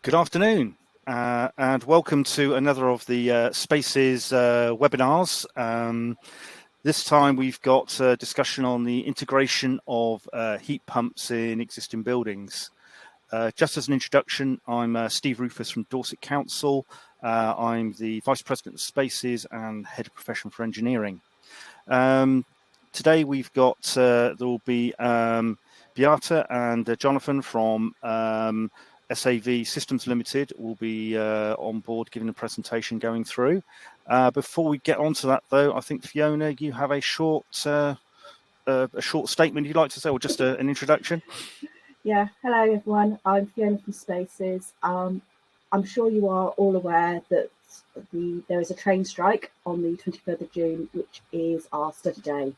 Good afternoon, and welcome to another of the Spaces webinars. This time we've got a discussion on the integration of heat pumps in existing buildings. Just as an introduction, I'm Steve Rufus from Dorset Council. I'm the Vice President of Spaces and Head of Profession for Engineering. Today we've got, there will be Beata and Jonathan from SAV Systems Limited will be on board giving a presentation going through. Before we get on to that though, I think Fiona, you have a short statement you'd like to say, or just an introduction? Yeah, hello everyone, I'm Fiona from Spaces. I'm sure you are all aware that there is a train strike on the 23rd of June, which is our study day.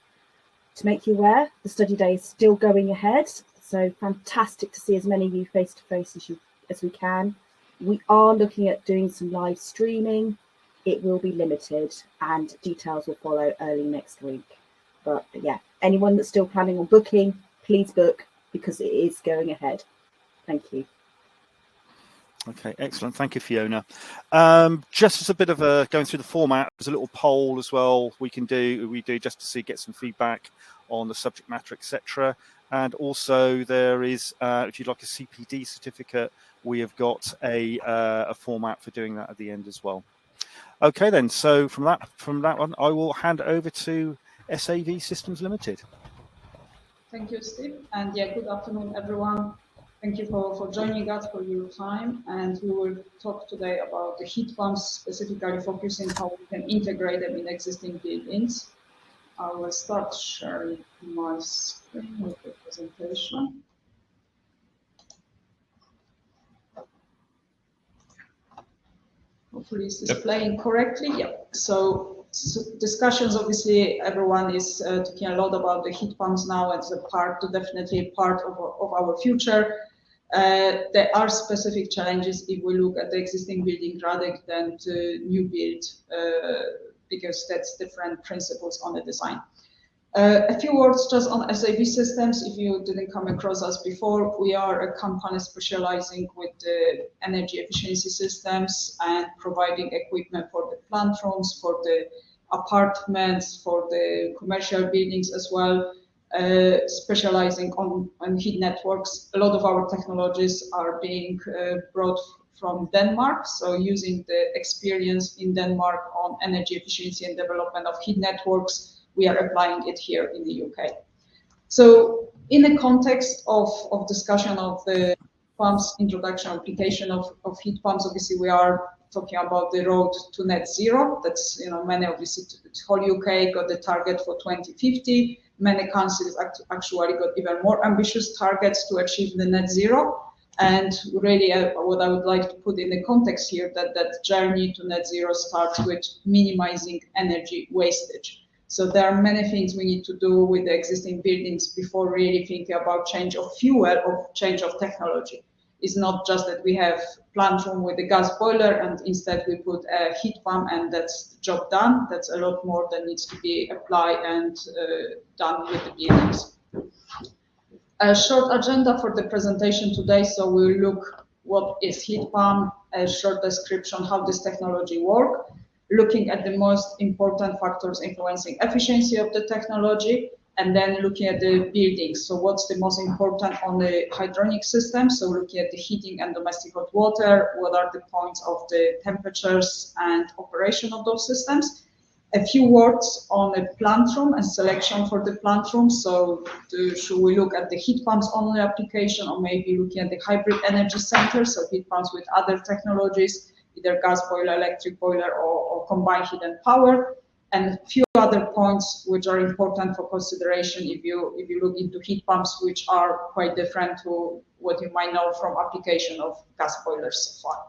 To make you aware, the study day is still going ahead. So fantastic to see as many of you face to face as we can. We are looking at doing some live streaming. It will be limited and details will follow early next week. But yeah, anyone that's still planning on booking, please book because it is going ahead. Thank you. Okay, excellent. Thank you, Fiona. Just as a bit of a going through the format, there's a little poll as well we do just to get some feedback on the subject matter, etc. And also there is, if you'd like a CPD certificate, we have got a format for doing that at the end as well. Okay then, so from that one, I will hand over to SAV Systems Limited. Thank you, Steve. And yeah, good afternoon, everyone. Thank you for joining us, for your time. And we will talk today about the heat pumps, specifically focusing how we can integrate them in existing buildings. I will start sharing my screen with the presentation. Hopefully it's displaying correctly. Yeah. So discussions, obviously, everyone is talking a lot about the heat pumps now as definitely part of our future. There are specific challenges if we look at the existing building rather than to new build, because that's different principles on the design. A few words just on SAV Systems. If you didn't come across us before, we are a company specializing with the energy efficiency systems and providing equipment for the plant rooms, for the apartments, for the commercial buildings as well, specializing on heat networks. A lot of our technologies are being brought from Denmark, so using the experience in Denmark on energy efficiency and development of heat networks, we are applying it here in the UK. So in the context of discussion of the pumps, introduction, application of heat pumps, obviously we are talking about the road to net zero. That's, many obviously, the whole UK got the target for 2050. Many countries actually got even more ambitious targets to achieve the net zero. And really, what I would like to put in the context here, that journey to net zero starts with minimizing energy wastage. So there are many things we need to do with the existing buildings before really thinking about change of fuel or change of technology. It's not just that we have plant room with a gas boiler and instead we put a heat pump and that's the job done. That's a lot more that needs to be applied and done with the buildings. A short agenda for the presentation today. So we'll look what is heat pump, a short description how this technology works, looking at the most important factors influencing efficiency of the technology, and then looking at the buildings. So what's the most important on the hydronic system? So looking at the heating and domestic hot water, what are the points of the temperatures and operation of those systems? A few words on the plant room and selection for the plant room. So should we look at the heat pumps only application, or maybe looking at the hybrid energy center, so heat pumps with other technologies, either gas boiler, electric boiler, or combined heat and power, and a few other points which are important for consideration if you look into heat pumps, which are quite different to what you might know from application of gas boilers so far.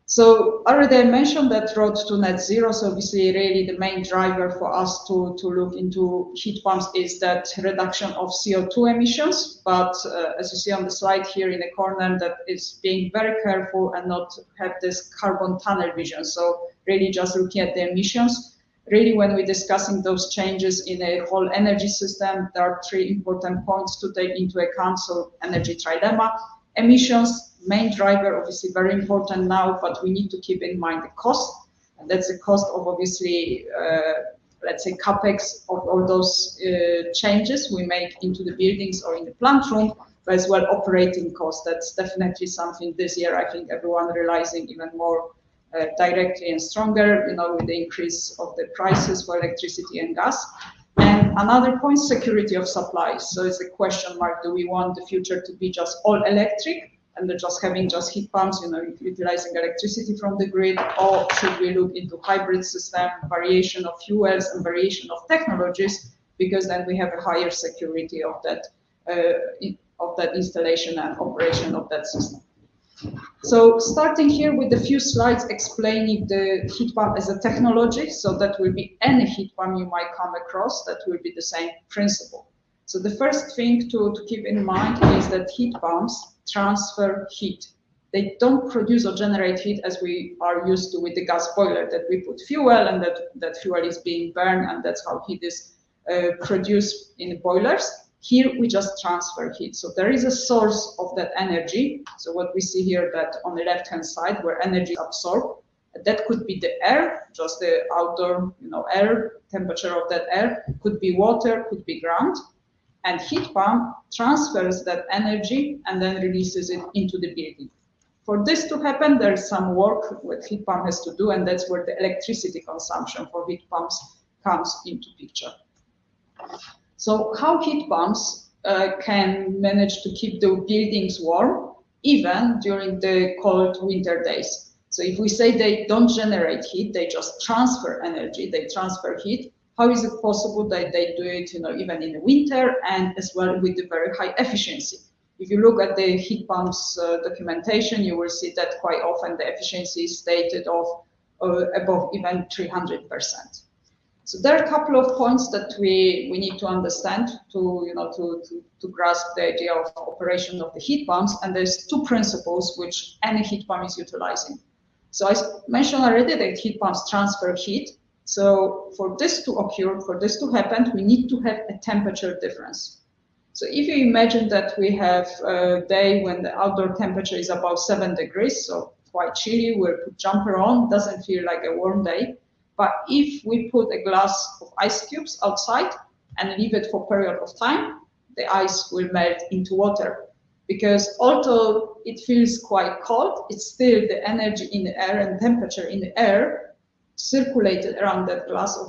So already I mentioned that road to net zero. So obviously really the main driver for us to look into heat pumps is that reduction of CO2 emissions. But as you see on the slide here in the corner, that is being very careful and not have this carbon tunnel vision. So really just looking at the emissions. Really when we're discussing those changes in a whole energy system, there are three important points to take into account. So energy trilemma, emissions, main driver, obviously very important now, but we need to keep in mind the cost, and that's the cost of obviously, let's say, capex of all those changes we make into the buildings or in the plant room, but as well operating costs. That's definitely something this year I think everyone realizing even more directly and stronger, you know, with the increase of the prices for electricity and gas. And another point, security of supply. So it's a question mark, do we want the future to be just all electric and just having just heat pumps, you know, utilizing electricity from the grid, or should we look into hybrid system, variation of fuels and variation of technologies, because then we have a higher security of that installation and operation of that system. So starting here with a few slides explaining the heat pump as a technology, so that will be any heat pump you might come across, that will be the same principle. So the first thing to keep in mind is that heat pumps transfer heat. They don't produce or generate heat as we are used to with the gas boiler, that we put fuel and that fuel is being burned and that's how heat is produced in boilers. Here we just transfer heat. So there is a source of that energy. So what we see here, that on the left-hand side where energy is absorbed, that could be the air, just the outdoor, you know, air, temperature of that air, could be water, could be ground. And heat pump transfers that energy and then releases it into the building. For this to happen, there is some work what heat pump has to do, and that's where the electricity consumption for heat pumps comes into picture. So how heat pumps can manage to keep the buildings warm even during the cold winter days. So if we say they don't generate heat, they just transfer energy, they transfer heat, how is it possible that they do it, you know, even in the winter and as well with the very high efficiency? If you look at the heat pumps documentation, you will see that quite often the efficiency is stated of above even 300%. So there are a couple of points that we need to understand to, you know, to grasp the idea of operation of the heat pumps. And there's two principles which any heat pump is utilizing. So I mentioned already that heat pumps transfer heat. So for this to occur, for this to happen, we need to have a temperature difference. So if you imagine that we have a day when the outdoor temperature is about 7 degrees, so quite chilly, we'll put jumper on, doesn't feel like a warm day. But if we put a glass of ice cubes outside and leave it for a period of time, the ice will melt into water. Because although it feels quite cold, it's still the energy in the air and temperature in the air circulated around that glass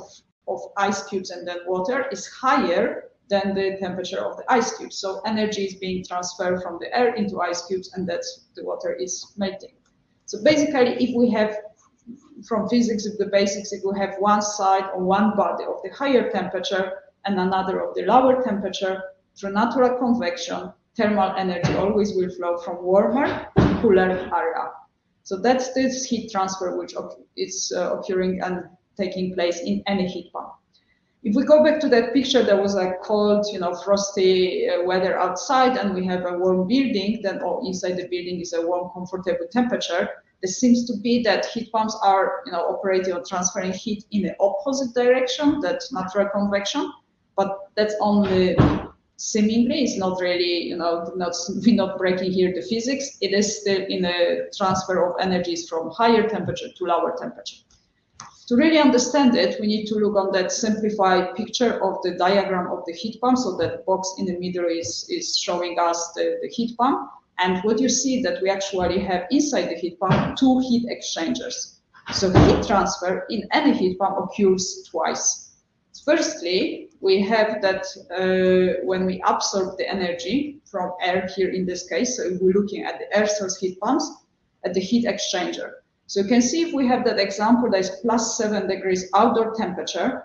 of ice cubes and then water is higher than the temperature of the ice cubes. So energy is being transferred from the air into ice cubes, and that's the water is melting. So basically, if we have from physics of the basics, if we have one side or one body of the higher temperature and another of the lower temperature, through natural convection, thermal energy always will flow from warmer to cooler area. So that's this heat transfer which is occurring and taking place in any heat pump. If we go back to that picture, there was a cold, you know, frosty weather outside, and we have a warm building, then inside the building is a warm, comfortable temperature. There seems to be that heat pumps are, you know, operating or transferring heat in the opposite direction, that's natural convection, but that's only seemingly. It's not really, you know, we're not breaking here the physics. It is still in a transfer of energies from higher temperature to lower temperature. To really understand it, we need to look on that simplified picture of the diagram of the heat pump. So that box in the middle is showing us the heat pump. And what you see that we actually have inside the heat pump, two heat exchangers. So heat transfer in any heat pump occurs twice. Firstly, we have that when we absorb the energy from air here in this case, so if we're looking at the air source heat pumps, at the heat exchanger. So you can see if we have that example, that is plus 7 degrees outdoor temperature.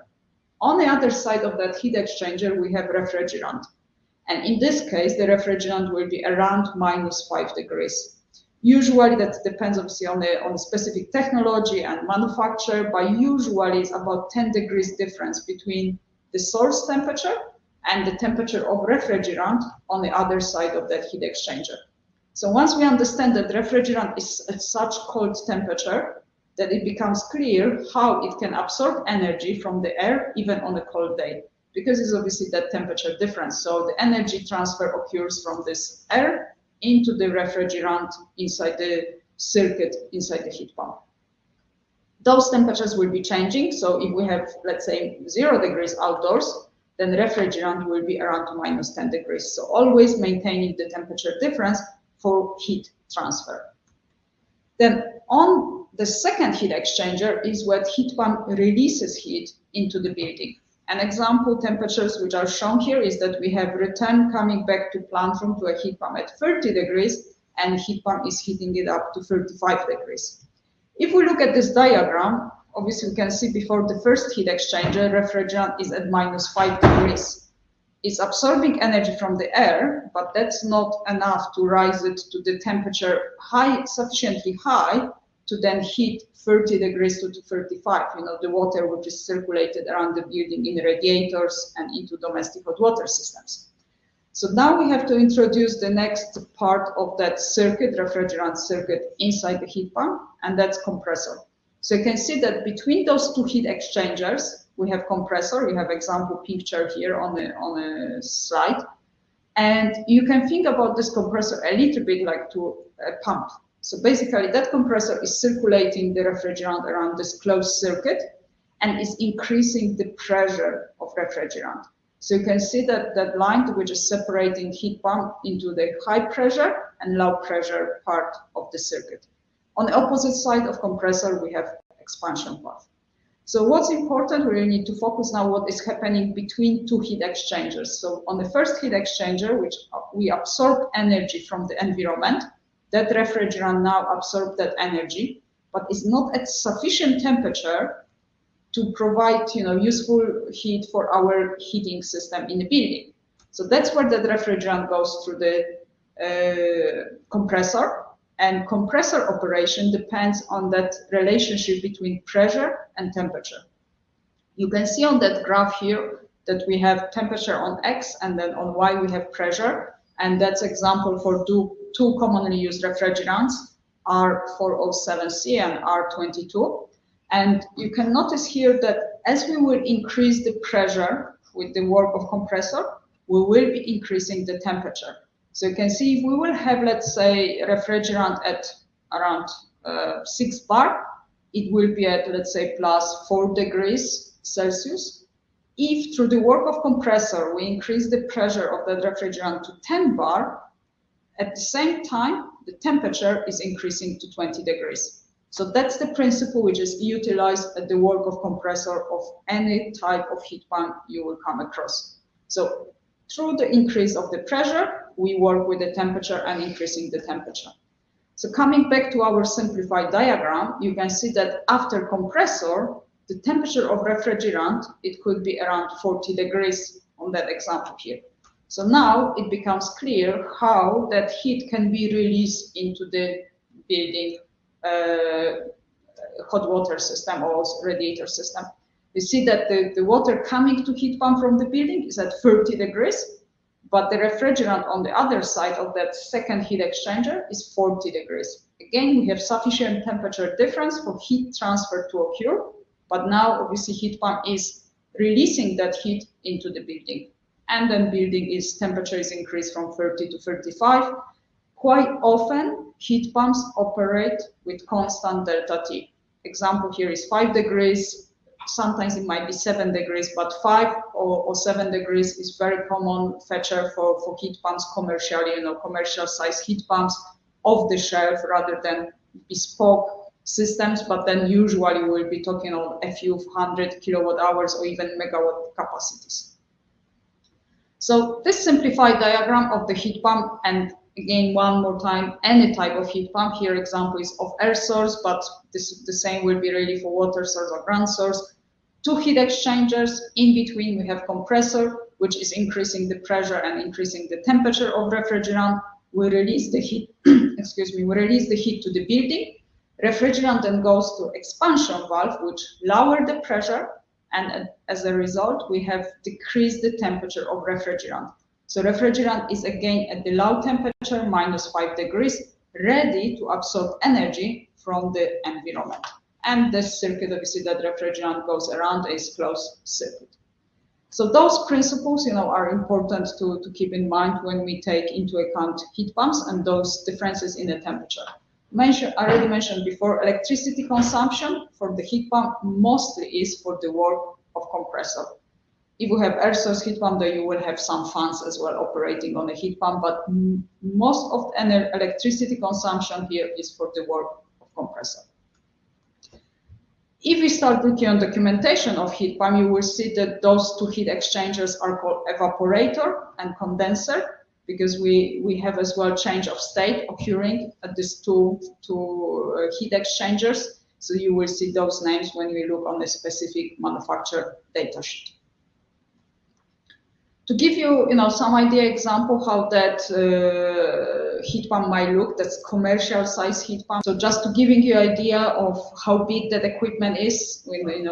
On the other side of that heat exchanger, we have refrigerant. And in this case, the refrigerant will be around minus 5 degrees. Usually that depends obviously on the specific technology and manufacturer, but usually it's about 10 degrees difference between the source temperature and the temperature of refrigerant on the other side of that heat exchanger. So once we understand that refrigerant is at such cold temperature, that it becomes clear how it can absorb energy from the air even on a cold day, because it's obviously that temperature difference. So the energy transfer occurs from this air into the refrigerant inside the circuit, inside the heat pump. Those temperatures will be changing. So if we have, let's say, 0 degrees outdoors, then refrigerant will be around -10 degrees. So always maintaining the temperature difference for heat transfer. Then on the second heat exchanger is where heat pump releases heat into the building. An example temperatures which are shown here is that we have return coming back to plant room to a heat pump at 30 degrees, and heat pump is heating it up to 35 degrees. If we look at this diagram, obviously we can see before the first heat exchanger, refrigerant is at -5 degrees. It's absorbing energy from the air, but that's not enough to rise it to the temperature sufficiently high to then heat 30 degrees to 35, the water which is circulated around the building in radiators and into domestic hot water systems. So now we have to introduce the next part of that circuit, refrigerant circuit, inside the heat pump, and that's compressor. So you can see that between those two heat exchangers, we have compressor. You have example picture here on the slide. And you can think about this compressor a little bit like to a pump. So basically that compressor is circulating the refrigerant around this closed circuit and is increasing the pressure of refrigerant. So you can see that that line which is separating heat pump into the high pressure and low pressure part of the circuit. On the opposite side of compressor, we have expansion valve. So what's important, we need to focus now what is happening between two heat exchangers. So on the first heat exchanger, which we absorb energy from the environment, that refrigerant now absorbs that energy, but is not at sufficient temperature to provide useful heat for our heating system in the building. So that's where that refrigerant goes through the compressor, and compressor operation depends on that relationship between pressure and temperature. You can see on that graph here that we have temperature on X, and then on Y we have pressure, and that's example for two commonly used refrigerants, R407C and R22. And you can notice here that as we will increase the pressure with the work of compressor, we will be increasing the temperature. So you can see if we will have, let's say, refrigerant at around 6 bar, it will be at, let's say, +4 degrees Celsius. If through the work of compressor, we increase the pressure of that refrigerant to 10 bar, at the same time, the temperature is increasing to 20 degrees. So that's the principle which is utilized at the work of compressor of any type of heat pump you will come across. So through the increase of the pressure, we work with the temperature and increasing the temperature. So coming back to our simplified diagram, you can see that after compressor, the temperature of refrigerant, it could be around 40 degrees on that example here. So now it becomes clear how that heat can be released into the building hot water system or radiator system. You see that the water coming to heat pump from the building is at 30 degrees, but the refrigerant on the other side of that second heat exchanger is 40 degrees. Again, we have sufficient temperature difference for heat transfer to occur, but now obviously heat pump is releasing that heat into the building. And then building temperature is increased from 30 to 35. Quite often, heat pumps operate with constant delta T. Example here is 5 degrees. Sometimes it might be 7 degrees, but 5 or 7 degrees is very common feature for heat pumps commercially, commercial size heat pumps off the shelf rather than bespoke systems, but then usually we'll be talking about a few hundred kilowatt hours or even megawatt capacities. So this simplified diagram of the heat pump, and again, one more time, any type of heat pump. Here example is of air source, but the same will be really for water source or ground source. Two heat exchangers. In between, we have compressor, which is increasing the pressure and increasing the temperature of refrigerant. We release the heat, excuse me, we release the heat to the building. Refrigerant then goes to expansion valve, which lower the pressure, and as a result, we have decreased the temperature of refrigerant. So refrigerant is again at the low temperature, -5 degrees, ready to absorb energy from the environment. And the circuit, obviously, that refrigerant goes around is closed circuit. So those principles, are important to keep in mind when we take into account heat pumps and those differences in the temperature. I already mentioned before, electricity consumption for the heat pump mostly is for the work of compressor. If you have air source heat pump, then you will have some fans as well operating on the heat pump, but most of the electricity consumption here is for the work of compressor. If we start looking on documentation of heat pump, you will see that those two heat exchangers are called evaporator and condenser, because we have as well change of state occurring at these two heat exchangers. So you will see those names when we look on the specific manufacturer datasheet. To give you, some idea example how that heat pump might look, that's commercial size heat pump. So just to giving you idea of how big that equipment is,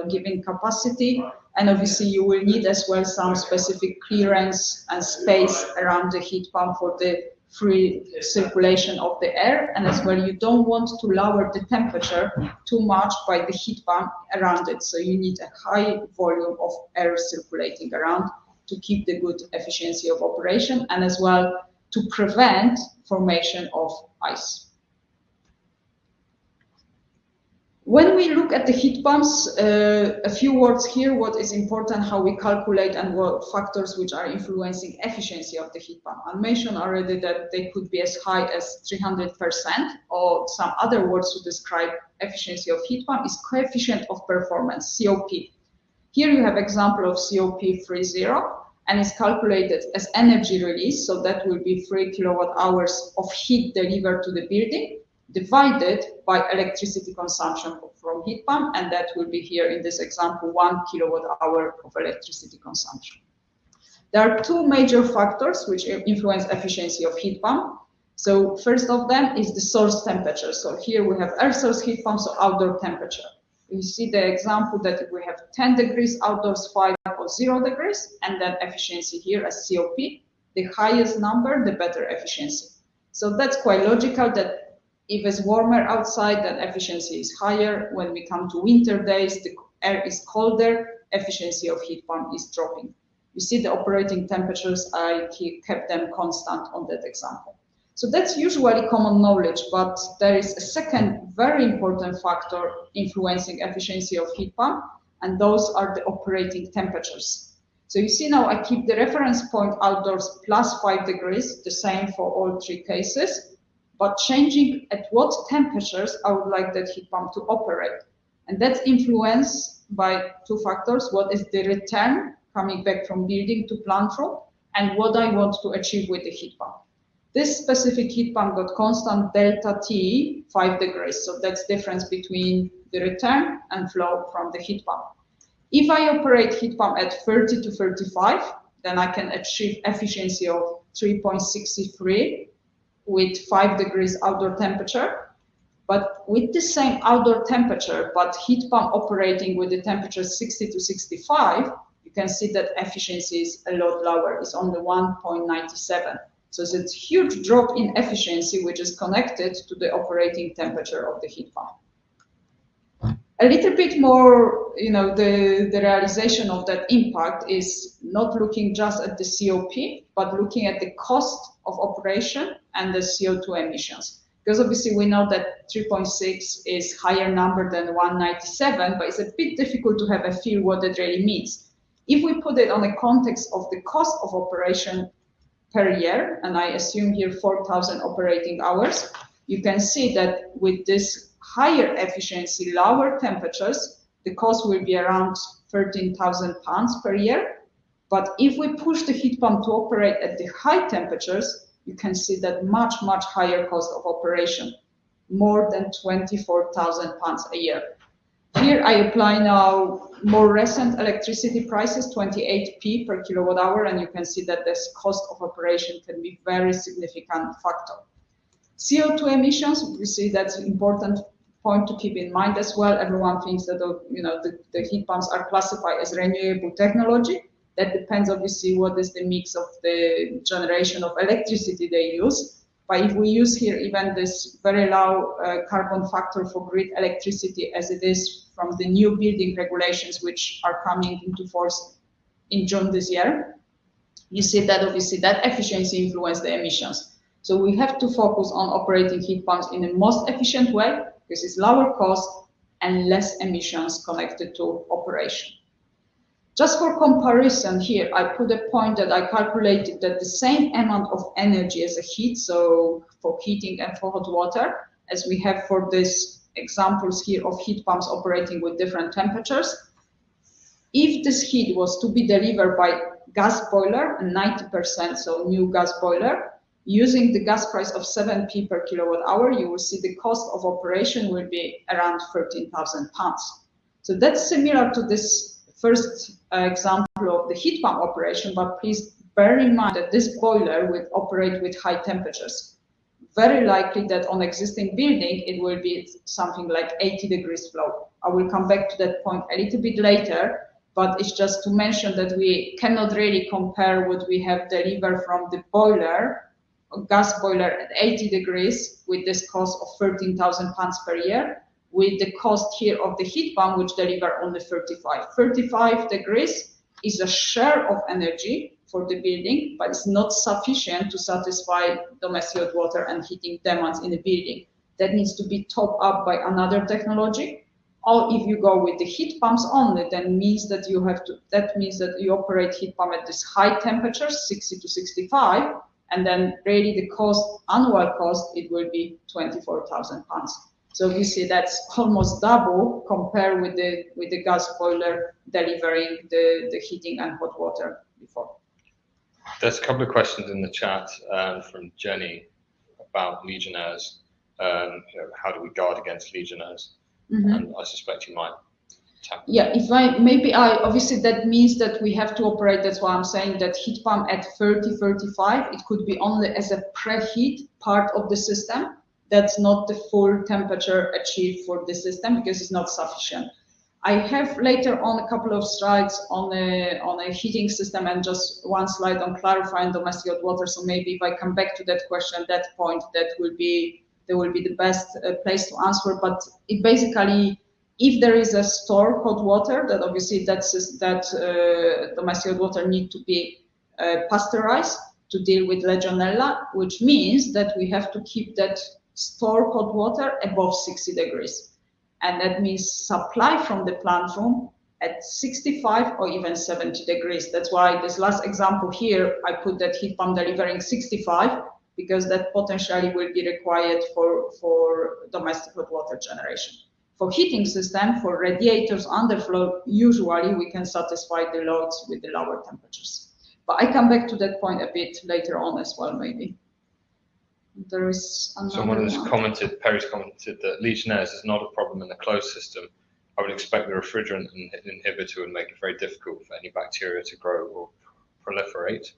given capacity, and obviously you will need as well some specific clearance and space around the heat pump for the free circulation of the air, and as well you don't want to lower the temperature too much by the heat pump around it. So you need a high volume of air circulating around to keep the good efficiency of operation and as well to prevent formation of ice. When we look at the heat pumps, a few words here, what is important, how we calculate and what factors which are influencing efficiency of the heat pump. I mentioned already that they could be as high as 300%, or some other words to describe efficiency of heat pump is coefficient of performance, COP. Here you have example of COP 30, and it's calculated as energy release, so that will be 3 kilowatt hours of heat delivered to the building, divided by electricity consumption from heat pump, and that will be here in this example 1 kilowatt hour of electricity consumption. There are two major factors which influence efficiency of heat pump. So first of them is the source temperature. So here we have air source heat pump, so outdoor temperature. You see the example that if we have 10 degrees outdoors, 5 or 0 degrees, and then efficiency here as COP, the highest number, the better efficiency. So that's quite logical that if it's warmer outside, then efficiency is higher. When we come to winter days, the air is colder, efficiency of heat pump is dropping. You see the operating temperatures, I kept them constant on that example. So that's usually common knowledge, but there is a second very important factor influencing efficiency of heat pump, and those are the operating temperatures. So you see now I keep the reference point outdoors plus 5 degrees, the same for all three cases, but changing at what temperatures I would like that heat pump to operate. And that's influenced by two factors. What is the return coming back from building to plant room, and what I want to achieve with the heat pump. This specific heat pump got constant delta T 5 degrees. So that's difference between the return and flow from the heat pump. If I operate heat pump at 30 to 35, then I can achieve efficiency of 3.63 with 5 degrees outdoor temperature. But with the same outdoor temperature, but heat pump operating with the temperature 60 to 65, you can see that efficiency is a lot lower. It's only 1.97. So it's a huge drop in efficiency, which is connected to the operating temperature of the heat pump. A little bit more, the realization of that impact is not looking just at the COP, but looking at the cost of operation and the CO2 emissions. Because obviously we know that 3.6 is higher number than 197, but it's a bit difficult to have a feel what it really means. If we put it on the context of the cost of operation per year, and I assume here 4,000 operating hours, you can see that with this higher efficiency, lower temperatures, the cost will be around 13,000 pounds per year. But if we push the heat pump to operate at the high temperatures, you can see that much, much higher cost of operation, more than 24,000 pounds a year. Here I apply now more recent electricity prices, 28p per kilowatt hour, and you can see that this cost of operation can be very significant factor. CO2 emissions, we see that's an important point to keep in mind as well. Everyone thinks that the heat pumps are classified as renewable technology. That depends obviously what is the mix of the generation of electricity they use. But if we use here even this very low carbon factor for grid electricity as it is from the new building regulations which are coming into force in June this year, you see that obviously that efficiency influences the emissions. So we have to focus on operating heat pumps in the most efficient way, because it's lower cost and less emissions connected to operation. Just for comparison here, I put a point that I calculated that the same amount of energy as a heat, so for heating and for hot water, as we have for these examples here of heat pumps operating with different temperatures. If this heat was to be delivered by gas boiler, and 90%, so new gas boiler, using the gas price of 7p per kilowatt hour, you will see the cost of operation will be around £13,000. So that's similar to this first example of the heat pump operation, but please bear in mind that this boiler will operate with high temperatures. Very likely that on existing building, it will be something like 80 degrees flow. I will come back to that point a little bit later, but it's just to mention that we cannot really compare what we have delivered from the boiler, gas boiler at 80 degrees with this cost of £13,000 per year, with the cost here of the heat pump, which deliver only 35. 35 degrees is a share of energy for the building, but it's not sufficient to satisfy domestic hot water and heating demands in the building. That needs to be topped up by another technology. Or if you go with the heat pumps only, then means that you have to. That means that you operate heat pump at this high temperatures, 60 to 65, and then really the cost, annual cost, it will be £24,000. So you see that's almost double compared with the gas boiler delivering the heating and hot water before. There's a couple of questions in the chat from Jenny about Legionnaires. How do we guard against Legionnaires? And I suspect you might tackle. Yeah, obviously that means that we have to operate. That's why I'm saying that heat pump at 30, 35, it could be only as a preheat part of the system. That's not the full temperature achieved for the system because it's not sufficient. I have later on a couple of slides on a heating system and just one slide on clarifying domestic hot water. So maybe if I come back to that question, that point, that will be the best place to answer. But it basically, if there is a stored hot water, that obviously that domestic hot water need to be pasteurized to deal with Legionella, which means that we have to keep that stored hot water above 60 degrees. And that means supply from the plant room at 65 or even 70 degrees. That's why this last example here, I put that heat pump delivering 65, because that potentially will be required for domestic hot water generation. For heating system, for radiators, underflow, usually we can satisfy the loads with the lower temperatures. But I come back to that point a bit later on as well, maybe. There is Someone has commented, Perry's commented that Legionnaires is not a problem in the closed system. I would expect the refrigerant inhibitor would make it very difficult for any bacteria to grow or proliferate.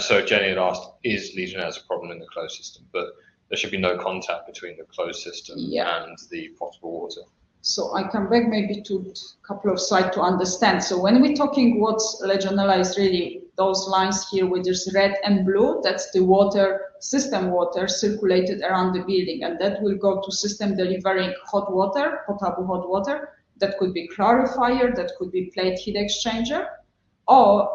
So Jenny had asked, is Legionnaires a problem in the closed system? But there should be no contact between the closed system and the potable water. So I come back maybe to a couple of slides to understand. So when we're talking what's Legionella is really those lines here with this red and blue, that's the water, system water circulated around the building. And that will go to system delivering hot water, potable hot water. That could be clarifier, that could be plate heat exchanger. Or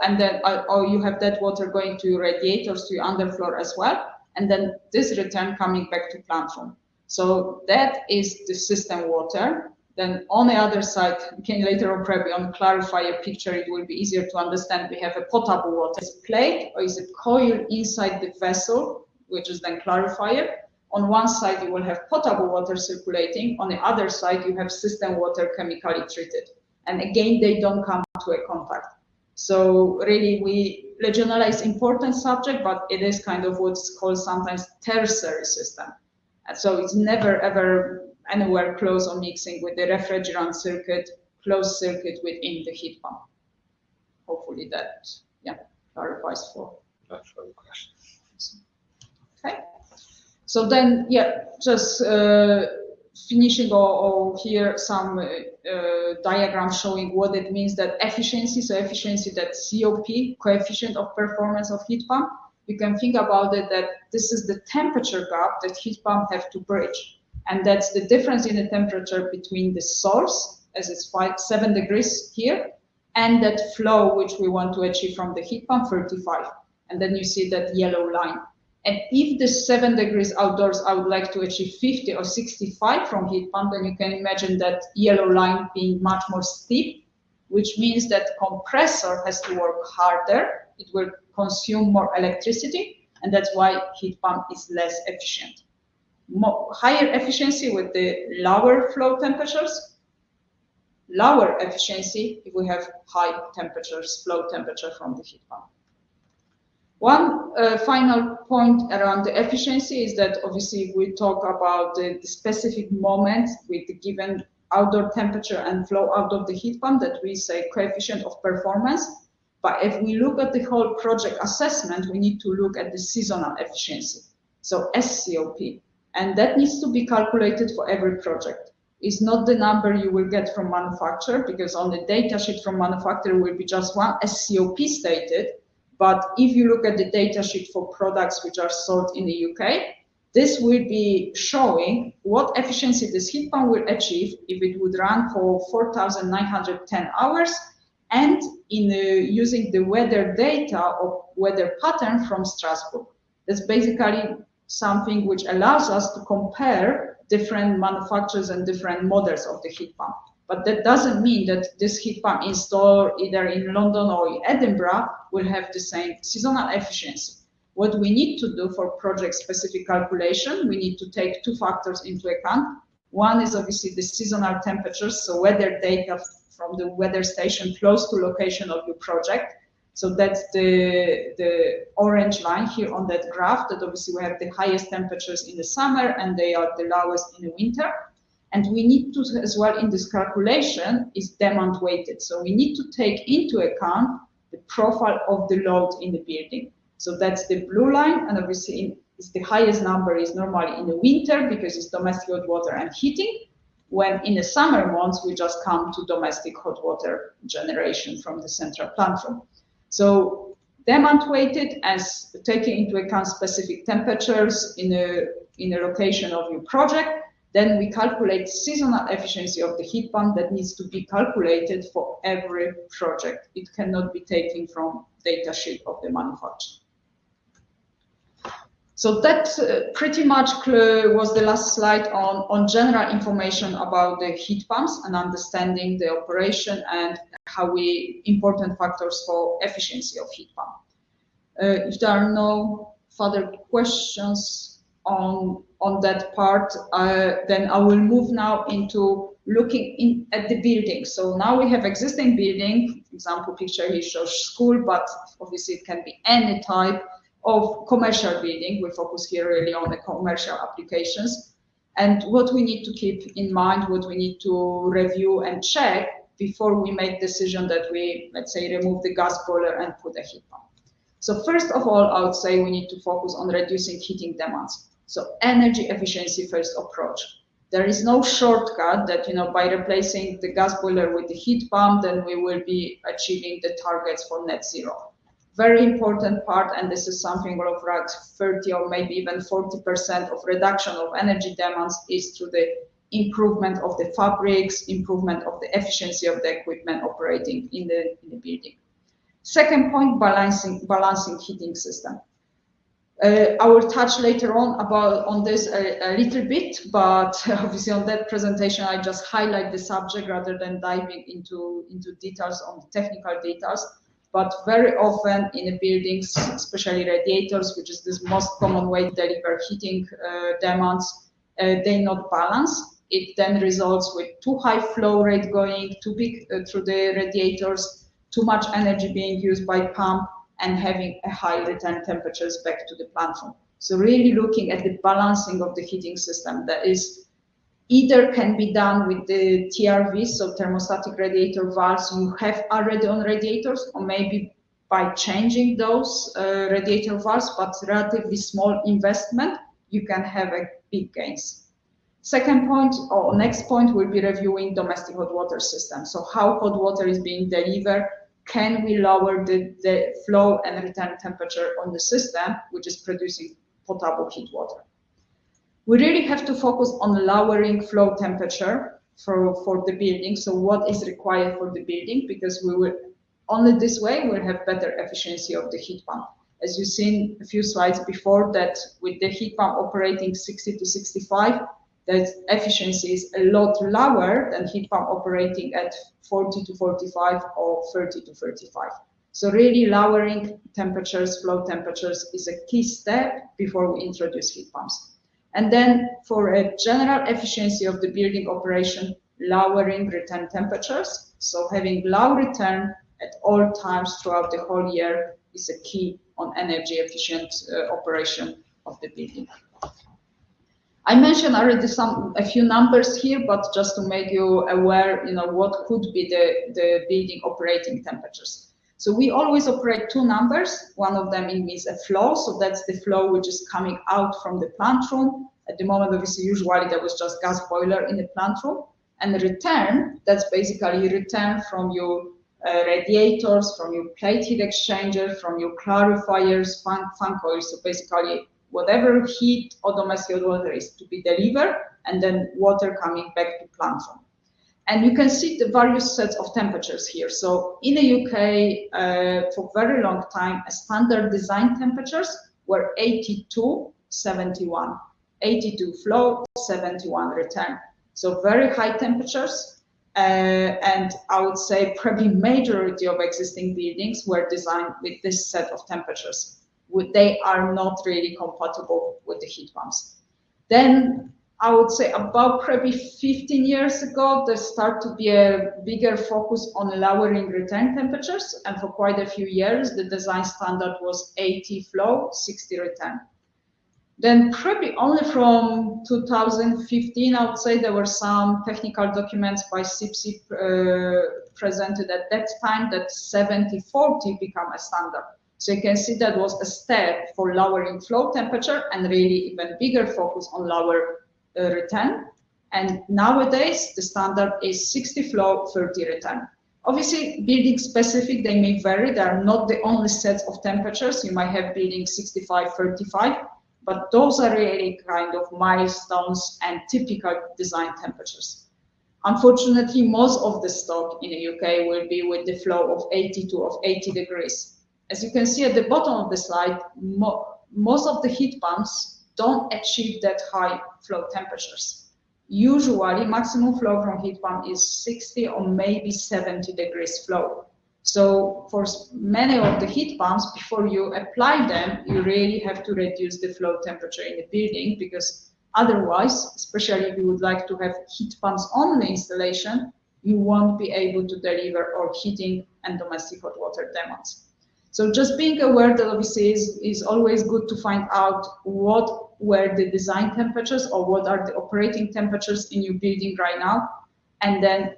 you have that water going to your radiators, to your underfloor as well. And then this return coming back to plant room. So that is the system water. Then on the other side, again later on probably on clarifier picture, it will be easier to understand. We have a potable water. Is it plate or is it coil inside the vessel, which is then clarifier? On one side, you will have potable water circulating. On the other side, you have system water chemically treated. And again, they don't come to a contact. So really, Legionella is important subject, but it is kind of what's called sometimes tertiary system. And so it's never ever anywhere close or mixing with the refrigerant circuit, closed circuit within the heat pump. Hopefully that clarifies for further questions. Okay. So then, just finishing or here some diagrams showing what it means that efficiency. So efficiency, that COP, coefficient of performance of heat pump. You can think about it that this is the temperature gap that heat pump have to bridge. And that's the difference in the temperature between the source, as it's 7 degrees here, and that flow which we want to achieve from the heat pump, 35. And then you see that yellow line. And if the 7 degrees outdoors, I would like to achieve 50 or 65 from heat pump, then you can imagine that yellow line being much more steep, which means that compressor has to work harder. It will consume more electricity, and that's why heat pump is less efficient. Higher efficiency with the lower flow temperatures, lower efficiency if we have high temperatures, flow temperature from the heat pump. One final point around the efficiency is that obviously we talk about the specific moment with the given outdoor temperature and flow out of the heat pump that we say coefficient of performance. But if we look at the whole project assessment, we need to look at the seasonal efficiency, so SCOP. And that needs to be calculated for every project. It's not the number you will get from manufacturer, because on the data sheet from manufacturer will be just one SCOP stated. But if you look at the data sheet for products which are sold in the UK, this will be showing what efficiency this heat pump will achieve if it would run for 4,910 hours and using the weather data or weather pattern from Strasbourg. That's basically something which allows us to compare different manufacturers and different models of the heat pump. But that doesn't mean that this heat pump installed either in London or in Edinburgh will have the same seasonal efficiency. What we need to do for project-specific calculation, we need to take 2 factors into account. One is obviously the seasonal temperatures, so weather data from the weather station close to location of your project. So that's the orange line here on that graph, that obviously we have the highest temperatures in the summer and they are the lowest in the winter. And we need to, as well in this calculation, is demand weighted. So we need to take into account the profile of the load in the building. So that's the blue line, and obviously the highest number is normally in the winter because it's domestic hot water and heating, when in the summer months we just come to domestic hot water generation from the central plant room. So demand weighted as taking into account specific temperatures in a location of your project. Then we calculate seasonal efficiency of the heat pump that needs to be calculated for every project. It cannot be taken from data sheet of the manufacturer. So that pretty much was the last slide on general information about the heat pumps and understanding the operation and how important factors for efficiency of heat pump. If there are no further questions on that part, then I will move now into looking at the building. So now we have existing building, example picture here shows school, but obviously it can be any type of commercial building. We focus here really on the commercial applications. And what we need to keep in mind, what we need to review and check before we make decision that we, let's say, remove the gas boiler and put a heat pump. So first of all, I would say we need to focus on reducing heating demands. So energy efficiency first approach. There is no shortcut that, by replacing the gas boiler with the heat pump, then we will be achieving the targets for net zero. Very important part, and this is something of like 30 or maybe even 40% of reduction of energy demands is through the improvement of the fabrics, improvement of the efficiency of the equipment operating in the building. Second point, balancing heating system. I will touch later on this a little bit, but obviously on that presentation I just highlight the subject rather than diving into details on the technical details. But very often in the buildings, especially radiators, which is this most common way to deliver heating demands, they not balance. It then results with too high flow rate going too big through the radiators, too much energy being used by pump, and having a high return temperatures back to the plant room. So really looking at the balancing of the heating system that is either can be done with the TRVs, so thermostatic radiator valves you have already on radiators, or maybe by changing those radiator valves, but relatively small investment, you can have a big gains. Second point, or next point, will be reviewing domestic hot water system. So how hot water is being delivered, can we lower the flow and return temperature on the system, which is producing potable heat water. We really have to focus on lowering flow temperature for the building. So what is required for the building, because we will only this way we'll have better efficiency of the heat pump. As you've seen a few slides before, that with the heat pump operating 60 to 65, the efficiency is a lot lower than heat pump operating at 40 to 45 or 30 to 35. So really lowering temperatures, flow temperatures, is a key step before we introduce heat pumps. And then for a general efficiency of the building operation, lowering return temperatures. So having low return at all times throughout the whole year is a key on energy efficient operation of the building. I mentioned already a few numbers here, but just to make you aware, what could be the building operating temperatures. So we always operate two numbers. One of them means a flow, so that's the flow which is coming out from the plant room. At the moment, obviously, usually there was just gas boiler in the plant room. And the return, that's basically return from your radiators, from your plate heat exchanger, from your clarifiers, fan coils. So basically, whatever heat or domestic water is to be delivered, and then water coming back to plant room. And you can see the various sets of temperatures here. So in the UK, for a very long time, standard design temperatures were 82, 71. 82 flow, 71 return. So very high temperatures. And I would say probably majority of existing buildings were designed with this set of temperatures. They are not really compatible with the heat pumps. Then I would say about probably 15 years ago, there started to be a bigger focus on lowering return temperatures. And for quite a few years, the design standard was 80 flow, 60 return. Then probably only from 2015, I would say there were some technical documents by SCOP presented at that time that 70-40 become a standard. So you can see that was a step for lowering flow temperature and really even bigger focus on lower return. And nowadays, the standard is 60 flow, 30 return. Obviously, building specific, they may vary. They are not the only sets of temperatures. You might have building 65, 35. But those are really kind of milestones and typical design temperatures. Unfortunately, most of the stock in the UK will be with the flow of 82 of 80 degrees. As you can see at the bottom of the slide, most of the heat pumps don't achieve that high flow temperatures. Usually, maximum flow from heat pump is 60 or maybe 70 degrees flow. So for many of the heat pumps, before you apply them, you really have to reduce the flow temperature in the building, because otherwise, especially if you would like to have heat pumps only installation, you won't be able to deliver all heating and domestic hot water demands. So just being aware that obviously is always good to find out what were the design temperatures or what are the operating temperatures in your building right now, and then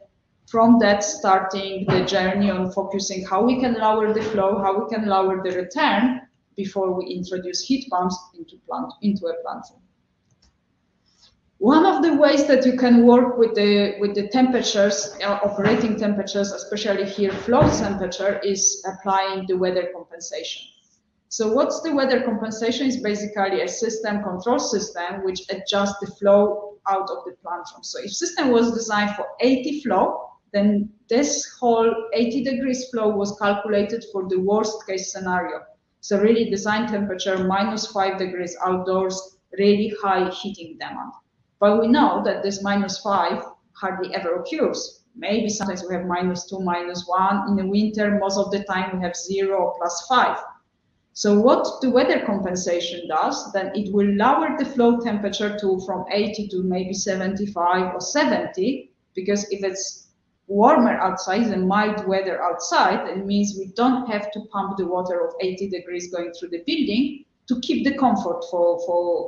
from that, starting the journey on focusing how we can lower the flow, how we can lower the return before we introduce heat pumps into a plant room. One of the ways that you can work with the temperatures, operating temperatures, especially here flow temperature, is applying the weather compensation. So what's the weather compensation? Is basically a control system which adjusts the flow out of the plant room. So if system was designed for 80 flow, then this whole 80 degrees flow was calculated for the worst case scenario. So really design temperature -5 degrees outdoors, really high heating demand. But we know that this -5 hardly ever occurs. Maybe sometimes we have -2, -1. In the winter, most of the time we have 0 or +5. So what the weather compensation does, then it will lower the flow temperature from 80 to maybe 75 or 70, because if it's warmer outside, the mild weather outside, it means we don't have to pump the water of 80 degrees going through the building to keep the comfort for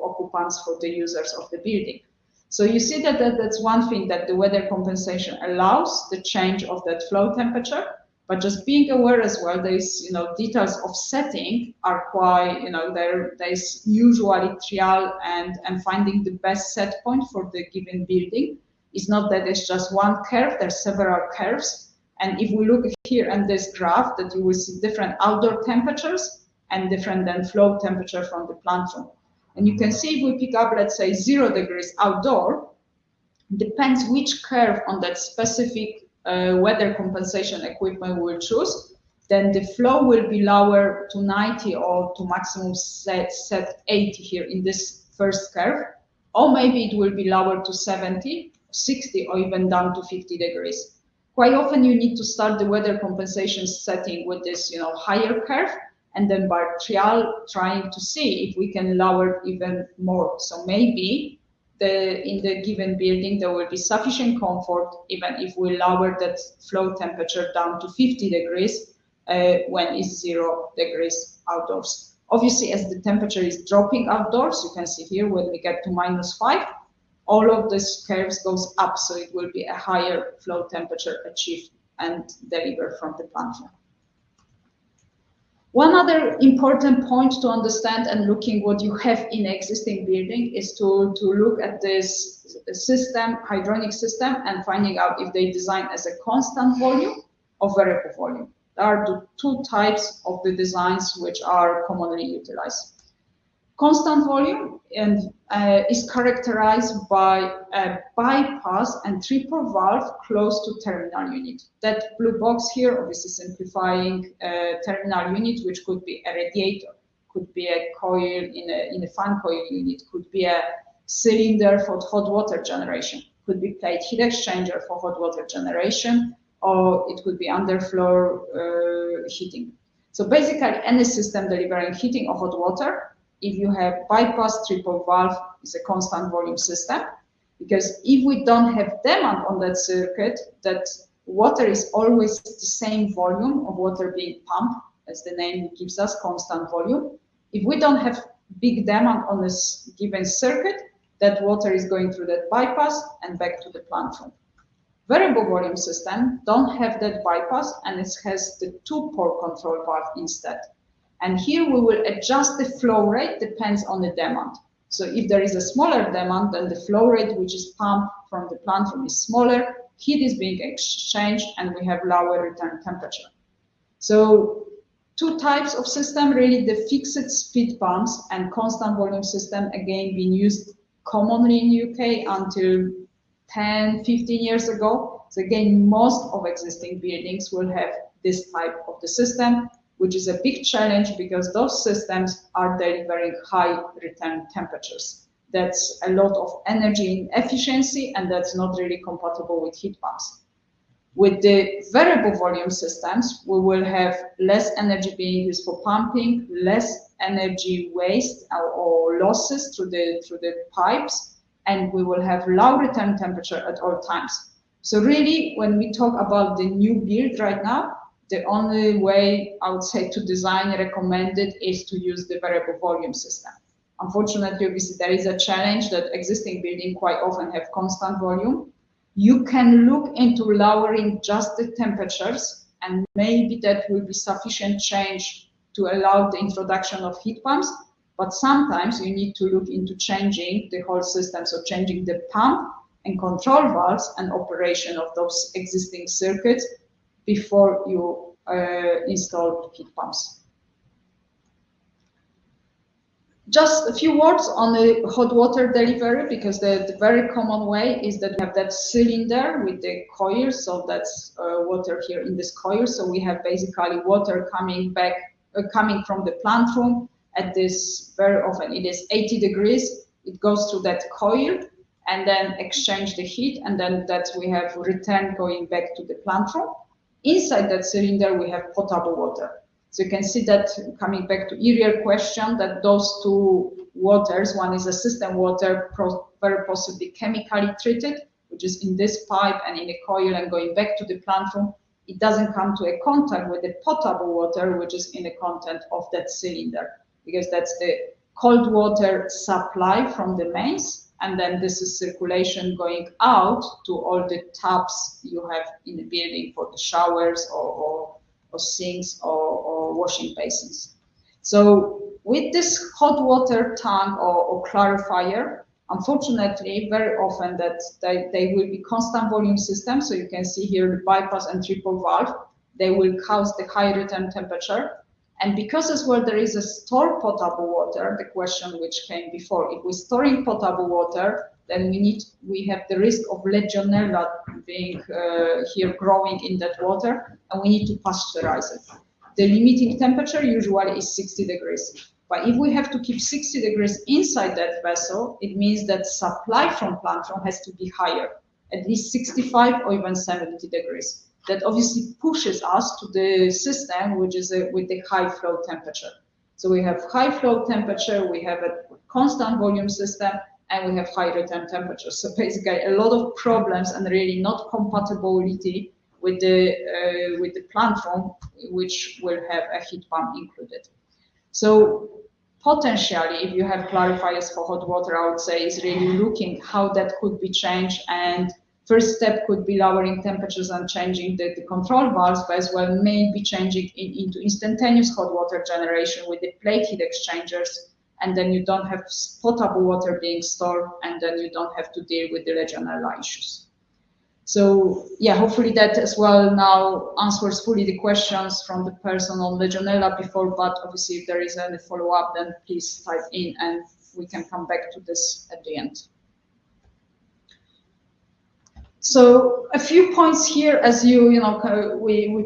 occupants, for the users of the building. So you see that's one thing that the weather compensation allows, the change of that flow temperature, but just being aware as well, there's, details of setting are quite, there's usually trial and finding the best set point for the given building. It's not that it's just one curve, there's several curves. And if we look here in this graph, that you will see different outdoor temperatures and different then flow temperature from the plant room. And you can see if we pick up, let's say 0 degrees outdoor, depends which curve on that specific weather compensation equipment we'll choose, then the flow will be lower to 90 or to maximum set 80 here in this first curve, or maybe it will be lower to 70, 60, or even down to 50 degrees. Quite often you need to start the weather compensation setting with this, higher curve, and then by trial trying to see if we can lower even more. So maybe in the given building there will be sufficient comfort even if we lower that flow temperature down to 50 degrees when it's 0 degrees outdoors. Obviously, as the temperature is dropping outdoors, you can see here when we get to -5, all of this curves goes up, so it will be a higher flow temperature achieved and delivered from the plant. One other important point to understand, and looking what you have in existing building, is to look at this system, hydronic system, and finding out if they design as a constant volume or variable volume. There are the two types of the designs which are commonly utilized. Constant volume is characterized by a bypass and triple valve close to terminal unit. That blue box here, obviously simplifying terminal unit, which could be a radiator, could be a coil in a fan coil unit, could be a cylinder for hot water generation, could be plate heat exchanger for hot water generation, or it could be underfloor heating. So basically any system delivering heating or hot water, if you have bypass triple valve, is a constant volume system, because if we don't have demand on that circuit, that water is always the same volume of water being pumped, as the name gives us, constant volume. If we don't have big demand on this given circuit, that water is going through that bypass and back to the plant room. Variable volume system don't have that bypass, and it has the two-pore control valve instead. And here we will adjust the flow rate, depends on the demand. So if there is a smaller demand, then the flow rate which is pumped from the plant room is smaller, heat is being exchanged, and we have lower return temperature. So two types of system, really, the fixed speed pumps and constant volume system, again being used commonly in UK until 10, 15 years ago. So again, most of existing buildings will have this type of the system, which is a big challenge because those systems are delivering high return temperatures. That's a lot of energy efficiency, and that's not really compatible with heat pumps. With the variable volume systems, we will have less energy being used for pumping, less energy waste or losses through the pipes, and we will have low return temperature at all times. So really, when we talk about the new build right now, the only way I would say to design recommended is to use the variable volume system. Unfortunately, obviously, there is a challenge that existing buildings quite often have constant volume. You can look into lowering just the temperatures, and maybe that will be sufficient change to allow the introduction of heat pumps. But sometimes you need to look into changing the whole system, so changing the pump and control valves and operation of those existing circuits before you install heat pumps. Just a few words on the hot water delivery, because the very common way is that we have that cylinder with the coil, so that's water here in this coil. So we have basically water coming from the plant room at this, very often it is 80 degrees. It goes through that coil and then exchange the heat, and then that we have return going back to the plant room. Inside that cylinder, we have potable water. So you can see that, coming back to earlier question, that those two waters, one is a system water, very possibly chemically treated, which is in this pipe and in a coil and going back to the plant room. It doesn't come to a contact with the potable water, which is in the content of that cylinder, because that's the cold water supply from the mains. And then this is circulation going out to all the taps you have in the building for the showers or sinks or washing basins. So with this hot water tank or clarifier, unfortunately, very often that they will be constant volume systems. So you can see here the bypass and triple valve, they will cause the high return temperature. And because as well there is a stored potable water, the question which came before, if we're storing potable water, then we have the risk of Legionella being here growing in that water, and we need to pasteurize it. The limiting temperature usually is 60 degrees. But if we have to keep 60 degrees inside that vessel, it means that supply from plankton has to be higher, at least 65 or even 70 degrees. That obviously pushes us to the system, which is with the high flow temperature. So we have high flow temperature, we have a constant volume system, and we have high return temperature. So basically a lot of problems and really not compatibility with the plankton, which will have a heat pump included. So potentially, if you have clarifiers for hot water, I would say is really looking how that could be changed. And first step could be lowering temperatures and changing the control valves, but as well maybe changing into instantaneous hot water generation with the plate heat exchangers. And then you don't have potable water being stored, and then you don't have to deal with the Legionella issues. So yeah, hopefully that as well now answers fully the questions from the person on Legionella before, but obviously if there is any follow-up, then please type in and we can come back to this at the end. So a few points here, as we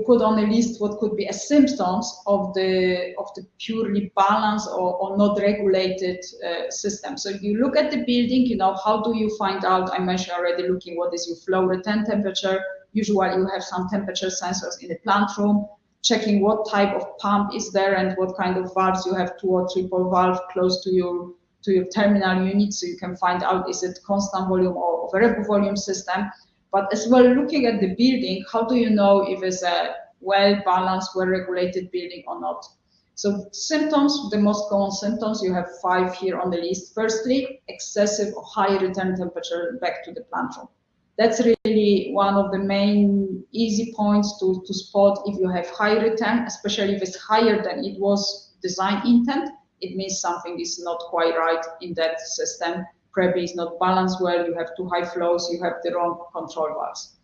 put on a list what could be as symptoms of the purely balanced or not regulated system. So if you look at the building, how do you find out? I mentioned already looking what is your flow return temperature. Usually you have some temperature sensors in the plant room, checking what type of pump is there and what kind of valves you have, 2 or 3 valve close to your terminal unit, so you can find out is it constant volume or variable volume system. But as well, looking at the building, how do you know if it's a well-balanced, well-regulated building or not? So symptoms, the most common symptoms, you have 5 here on the list. Firstly, excessive or high return temperature back to the plant room. That's really one of the main easy points to spot if you have high return, especially if it's higher than it was design intent. It means something is not quite right in that system. Probably is not balanced well, you have too high flows, you have the wrong control valves.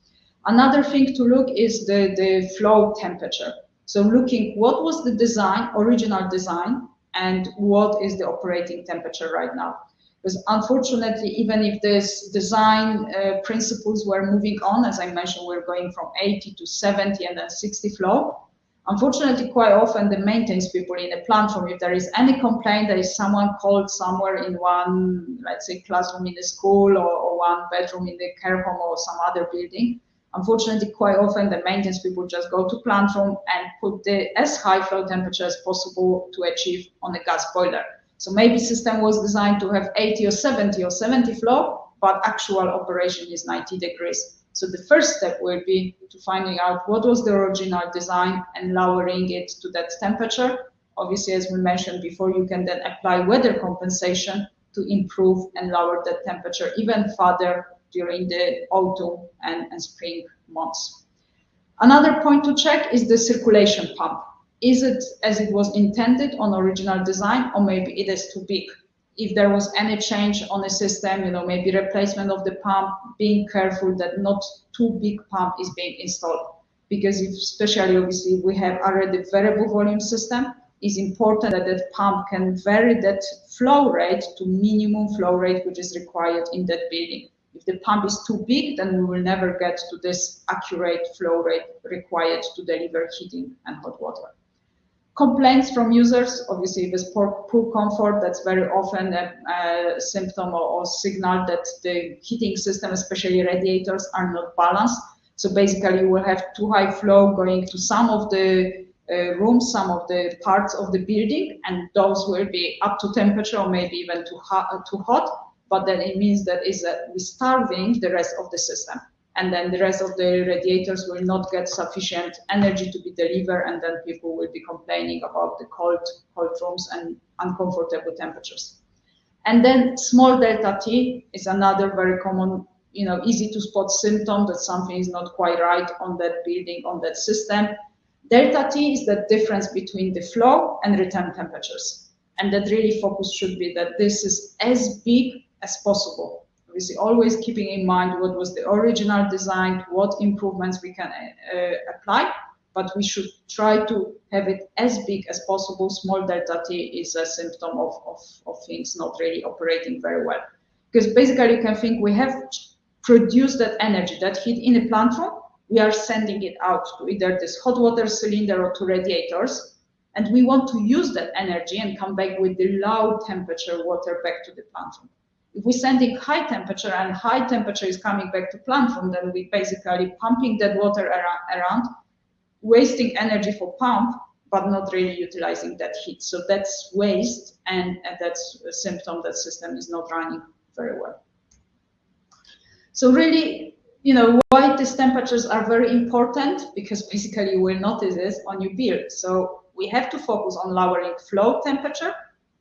Another thing to look is the flow temperature. So looking what was the design, original design, and what is the operating temperature right now. Because unfortunately, even if this design principles were moving on, as I mentioned, we're going from 80 to 70 and then 60 flow. Unfortunately, quite often the maintenance people in a plant room, if there is any complaint, there is someone called somewhere in one, let's say, classroom in the school or one bedroom in the care home or some other building. Unfortunately, quite often the maintenance people just go to plant room and put the as high flow temperature as possible to achieve on a gas boiler. So maybe system was designed to have 80 or 70 flow, but actual operation is 90 degrees. So the first step will be to finding out what was the original design and lowering it to that temperature. Obviously, as we mentioned before, you can then apply weather compensation to improve and lower that temperature even further during the autumn and spring months. Another point to check is the circulation pump. Is it as it was intended on original design, or maybe it is too big? If there was any change on the system, maybe replacement of the pump, being careful that not too big pump is being installed. Because if, especially obviously we have already variable volume system, it's important that that pump can vary that flow rate to minimum flow rate which is required in that building. If the pump is too big, then we will never get to this accurate flow rate required to deliver heating and hot water. Complaints from users, obviously if it's poor comfort, that's very often a symptom or signal that the heating system, especially radiators, are not balanced. So basically you will have too high flow going to some of the rooms, some of the parts of the building, and those will be up to temperature or maybe even too hot, but then it means that we're starving the rest of the system. And then the rest of the radiators will not get sufficient energy to be delivered, and then people will be complaining about the cold rooms and uncomfortable temperatures. And then small delta T is another very common, easy to spot symptom that something is not quite right on that building, on that system. Delta T is the difference between the flow and return temperatures. And that really focus should be that this is as big as possible. Obviously, always keeping in mind what was the original design, what improvements we can apply, but we should try to have it as big as possible. Small delta T is a symptom of things not really operating very well. Because basically you can think we have produced that energy, that heat in a plant room, we are sending it out to either this hot water cylinder or to radiators, and we want to use that energy and come back with the low temperature water back to the plant room. If we're sending high temperature and high temperature is coming back to plant room, then we basically pumping that water around, wasting energy for pump, but not really utilizing that heat. So that's waste, and that's a symptom that system is not running very well. So really, you know, why these temperatures are very important, because basically you will notice this on your build. So we have to focus on lowering flow temperature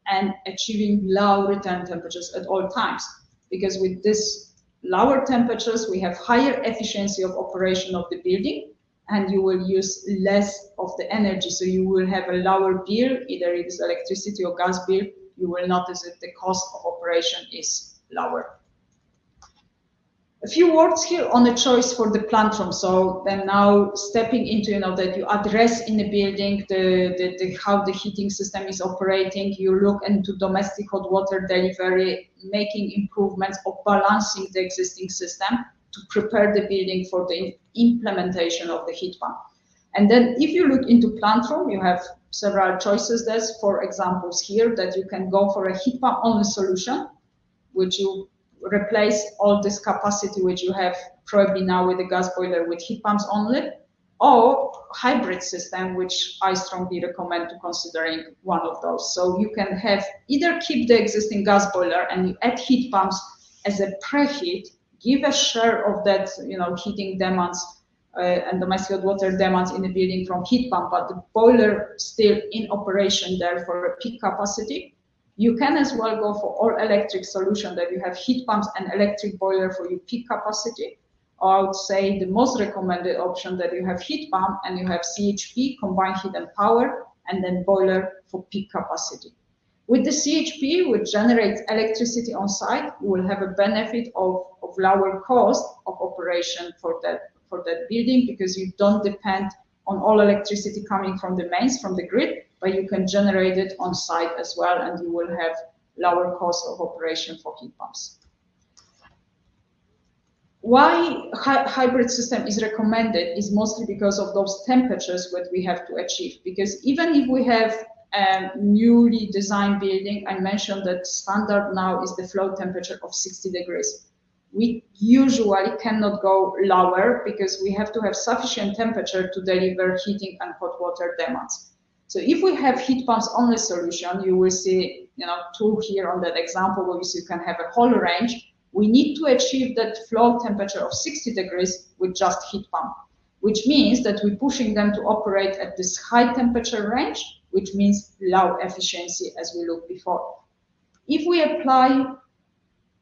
and achieving low return temperatures at all times, because with this lower temperatures, we have higher efficiency of operation of the building, and you will use less of the energy. So you will have a lower bill, either it is electricity or gas bill. You will notice that the cost of operation is lower. A few words here on the choice for the plant room. So then now stepping into, you know, that you address in the building how the heating system is operating. You look into domestic hot water delivery, making improvements or balancing the existing system to prepare the building for the implementation of the heat pump. And then if you look into plant room, you have several choices. There's, for examples here, that you can go for a heat pump only solution, which you replace all this capacity which you have probably now with the gas boiler with heat pumps only, or hybrid system, which I strongly recommend to considering one of those. So you can have either keep the existing gas boiler and you add heat pumps as a preheat, give a share of that, you know, heating demands and domestic hot water demands in the building from heat pump, but the boiler still in operation there for a peak capacity. You can as well go for all electric solution that you have heat pumps and electric boiler for your peak capacity. Or I would say the most recommended option that you have heat pump and you have CHP, combined heat and power, and then boiler for peak capacity. With the CHP, which generates electricity on site, you will have a benefit of lower cost of operation for that building, because you don't depend on all electricity coming from the mains, from the grid, but you can generate it on site as well, and you will have lower cost of operation for heat pumps. Why hybrid system is recommended is mostly because of those temperatures that we have to achieve. Because even if we have a newly designed building, I mentioned that standard now is the flow temperature of 60 degrees. We usually cannot go lower because we have to have sufficient temperature to deliver heating and hot water demands. So if we have heat pumps only solution, you will see, you know, two here on that example where you can have a whole range. We need to achieve that flow temperature of 60 degrees with just heat pump, which means that we're pushing them to operate at this high temperature range, which means low efficiency as we looked before. If we apply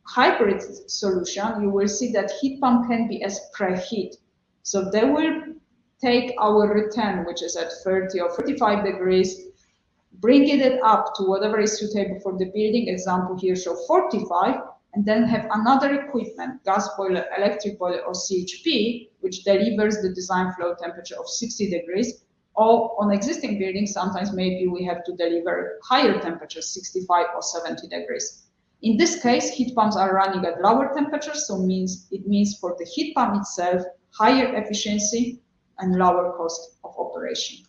hybrid solution, you will see that heat pump can be as preheat. So they will take our return, which is at 30 or 35 degrees, bring it up to whatever is suitable for the building. Example here show 45, and then have another equipment, gas boiler, electric boiler, or CHP, which delivers the design flow temperature of 60 degrees. Or on existing buildings, sometimes maybe we have to deliver higher temperatures, 65 or 70 degrees. In this case, heat pumps are running at lower temperatures, so it means for the heat pump itself, higher efficiency and lower cost of operation.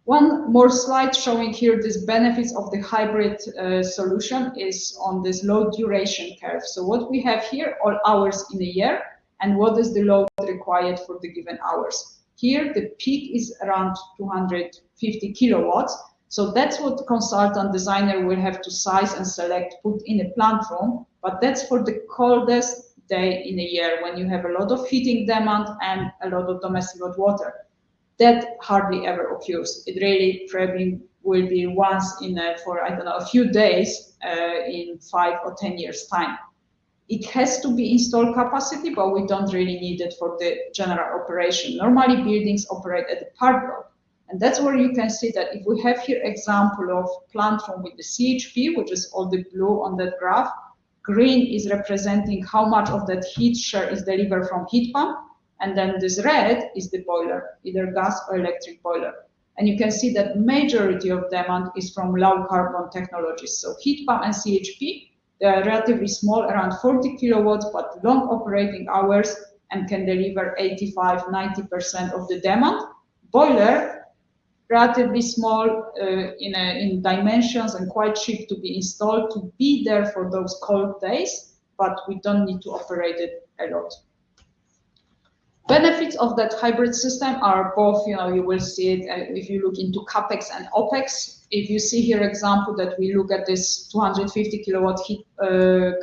One more slide showing here these benefits of the hybrid solution is on this load duration curve. So what we have here, all hours in a year, and what is the load required for the given hours. Here, the peak is around 250 kilowatts. So that's what the consultant designer will have to size and select, put in a plant room, but that's for the coldest day in a year when you have a lot of heating demand and a lot of domestic hot water. That hardly ever occurs. It really probably will be once in for, I don't know, a few days in 5 or 10 years time. It has to be installed capacity, but we don't really need it for the general operation. Normally buildings operate at the part load. And that's where you can see that if we have here example of plant room with the CHP, which is all the blue on that graph, green is representing how much of that heat share is delivered from heat pump, and then this red is the boiler, either gas or electric boiler. And you can see that majority of demand is from low carbon technologies. So heat pump and CHP, relatively small, around 40 kilowatts, but long operating hours and can deliver 85–90% of the demand. Boiler, relatively small in dimensions and quite cheap to be installed, to be there for those cold days, but we don't need to operate it a lot. Benefits of that hybrid system are both, you will see it if you look into CapEx and OpEx. If you see here example that we look at this 250 kilowatt heat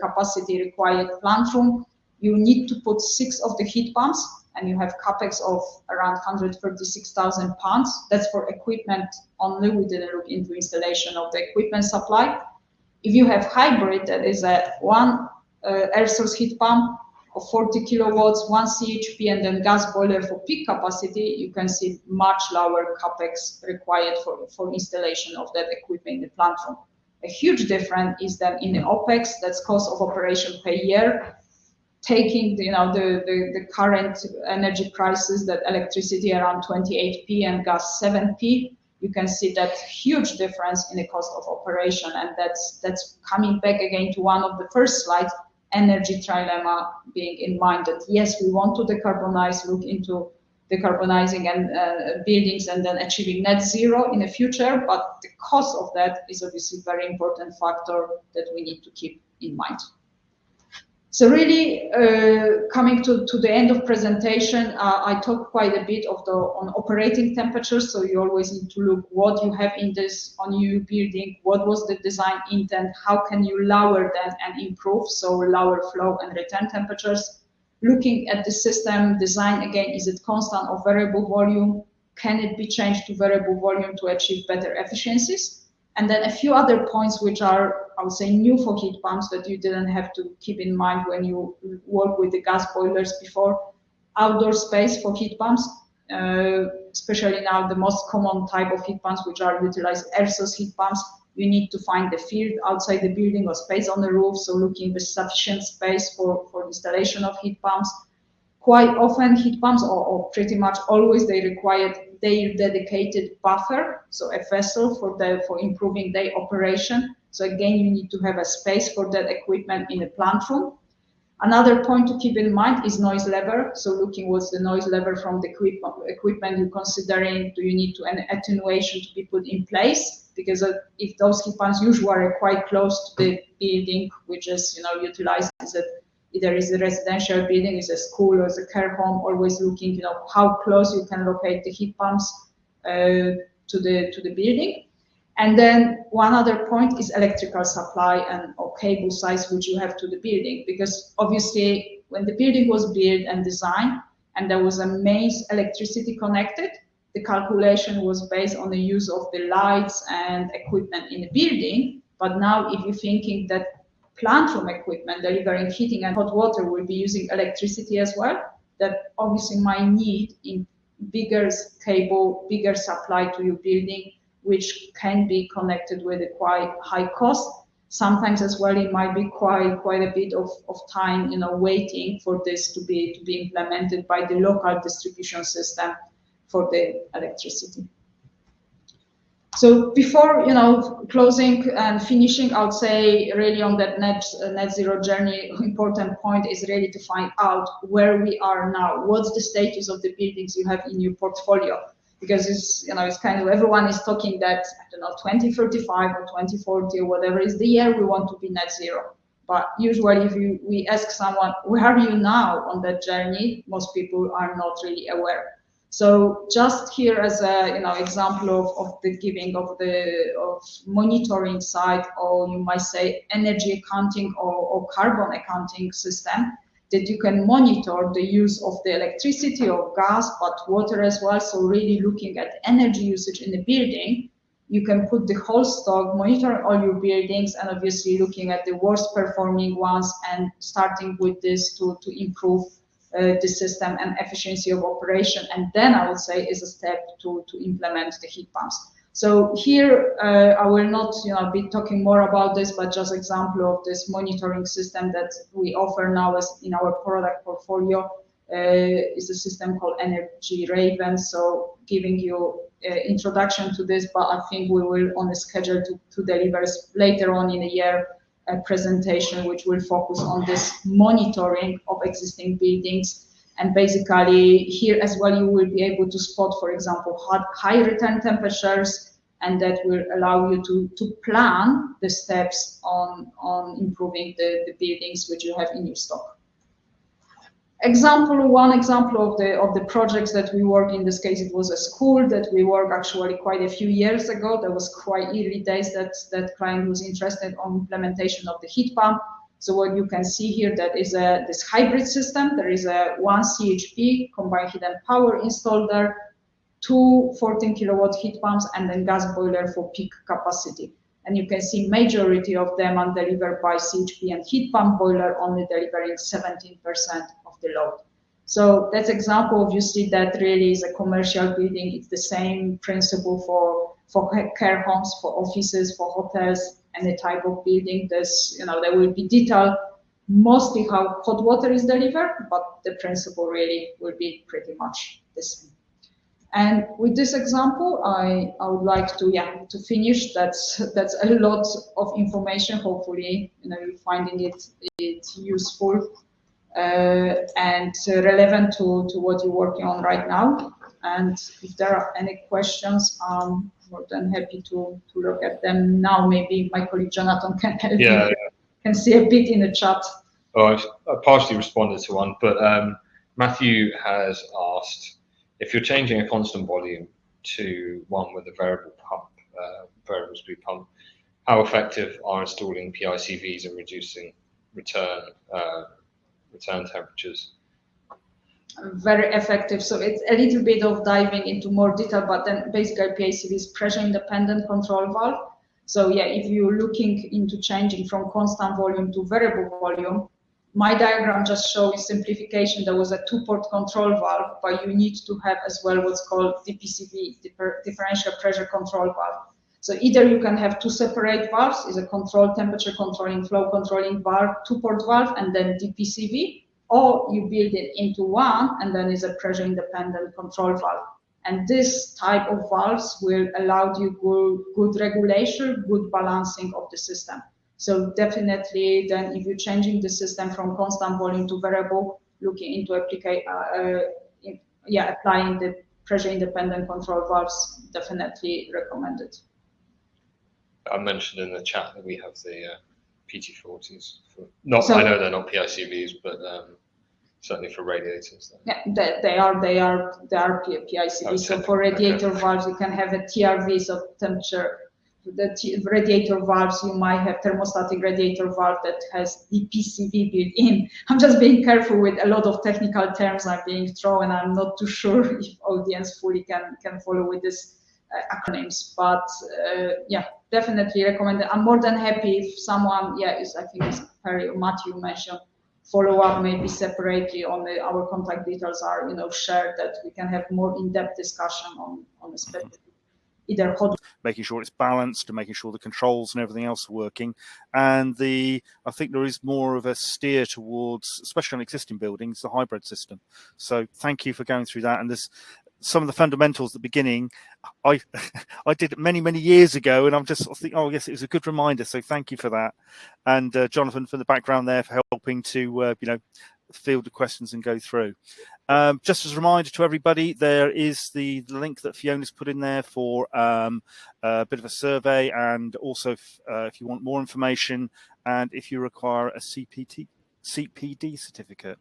capacity required plant room, you need to put 6 of the heat pumps, and you have CapEx of around 136,000 pounds. That's for equipment only. We didn't look into installation of the equipment supply. If you have hybrid, that is one air source heat pump of 40 kilowatts, 1 CHP, and then gas boiler for peak capacity, you can see much lower CapEx required for installation of that equipment in the plant room. A huge difference is that in the OpEx, that's cost of operation per year, taking the current energy prices, that electricity around 28p and gas 7p, you can see that huge difference in the cost of operation. And that's coming back again to one of the first slides, energy trilemma, being in mind that yes, we want to decarbonize, look into decarbonizing and buildings and then achieving net zero in the future, but the cost of that is obviously a very important factor that we need to keep in mind. So really, coming to the end of presentation, I talked quite a bit on operating temperatures. So you always need to look what you have in this on your building, what was the design intent, how can you lower them and improve, so lower flow and return temperatures. Looking at the system design again, is it constant or variable volume? Can it be changed to variable volume to achieve better efficiencies? And then a few other points which are, I would say, new for heat pumps that you didn't have to keep in mind when you work with the gas boilers before. Outdoor space for heat pumps, especially now the most common type of heat pumps, which are utilized air source heat pumps. You need to find the field outside the building or space on the roof, so looking for sufficient space for installation of heat pumps. Quite often heat pumps, or pretty much always, they require their dedicated buffer, so a vessel for improving their operation. So again, you need to have a space for that equipment in the plant room. Another point to keep in mind is noise level. So looking what's the noise level from the equipment you're considering. Do you need an attenuation to be put in place? Because if those heat pumps usually are quite close to the building, which is utilized as either is a residential building, is a school, or is a care home, always looking, how close you can locate the heat pumps to the building. And then one other point is electrical supply or cable size which you have to the building, because obviously when the building was built and designed and there was a mains electricity connected, the calculation was based on the use of the lights and equipment in the building. But now if you're thinking that plant room equipment delivering heating and hot water will be using electricity as well, that obviously might need in bigger cable, bigger supply to your building, which can be connected with a quite high cost. Sometimes as well, it might be quite a bit of time, waiting for this to be implemented by the local distribution system for the electricity. So before closing and finishing, I would say really on that net zero journey, important point is really to find out where we are now. What's the status of the buildings you have in your portfolio? Because it's kind of, everyone is talking that 2035 or 2040 or whatever is the year we want to be net zero. But usually if we ask someone, where are you now on that journey? Most people are not really aware. So just here as a example of the giving of monitoring side, or you might say energy accounting or carbon accounting system, that you can monitor the use of the electricity or gas, but water as well. So really looking at energy usage in the building, you can put the whole stock, monitor all your buildings, and obviously looking at the worst performing ones and starting with this to improve the system and efficiency of operation. And then I would say is a step to implement the heat pumps. So here I will not be talking more about this, but just example of this monitoring system that we offer now as in our product portfolio is a system called Energy Raven. So giving you introduction to this, but I think we will on a schedule to deliver later on in the year presentation, which will focus on this monitoring of existing buildings. And basically here as well, you will be able to spot, for example, high return temperatures, and that will allow you to plan the steps on improving the buildings which you have in your stock. One example of the projects that we work, in this case it was a school that we worked actually quite a few years ago. That was quite early days that client was interested on implementation of the heat pump. So what you can see here, that is this hybrid system. There is a 1 CHP combined heat and power installed there, 2 14 kilowatt heat pumps, and then gas boiler for peak capacity. And you can see majority of them are delivered by CHP and heat pump boiler, only delivering 17% of the load. So that's example, obviously, that really is a commercial building. It's the same principle for care homes, for offices, for hotels, any type of building. There's, there will be detail mostly how hot water is delivered, but the principle really will be pretty much the same. And with this example, I would like to finish. That's a lot of information. Hopefully, you're finding it useful and relevant to what you're working on right now. And if there are any questions, I'm more than happy to look at them now. Maybe my colleague Jonathan can help me. Can see a bit in the chat. Oh, I partially responded to one, but Matthew has asked, if you're changing a constant volume to one with a variable pump, variable speed pump, how effective are installing PICVs and reducing return temperatures? Very effective. So it's a little bit of diving into more detail, but then basically PICV is pressure independent control valve. So yeah, if you're looking into changing from constant volume to variable volume, my diagram just shows simplification. There was a 2-port control valve, but you need to have as well what's called DPCV, differential pressure control valve. So either you can have 2 separate valves, is a control temperature controlling, flow controlling valve, 2-port valve, and then DPCV, or you build it into one, and then is a pressure independent control valve. And this type of valves will allow you good regulation, good balancing of the system. So definitely, then if you're changing the system from constant volume to variable, looking into applying the pressure independent control valves, definitely recommended. I mentioned in the chat that we have the PT40s. I know they're not PICVs, but certainly for radiators. Yeah, they are PICVs. Okay. So for radiator valves, you can have a TRV, so temperature. The radiator valves, you might have thermostatic radiator valve that has DPCV built in. I'm just being careful with a lot of technical terms are being thrown, and I'm not too sure if audience fully can follow with this acronyms. But yeah, definitely recommend it. I'm more than happy if someone, I think it's Perry or Matthew mentioned, follow up maybe separately on our contact details are shared, that we can have more in-depth discussion on a specific. Making sure it's balanced and making sure the controls and everything else are working. And I think there is more of a steer towards, especially on existing buildings, the hybrid system. So thank you for going through that. And there's some of the fundamentals at the beginning I did many years ago, and I'm just thinking, oh yes, it was a good reminder. So thank you for that. And Jonathan, for the background there, for helping to field the questions and go through. Just as a reminder to everybody, there is the link that Fiona's put in there for a bit of a survey, and also if you want more information and if you require a CPD certificate.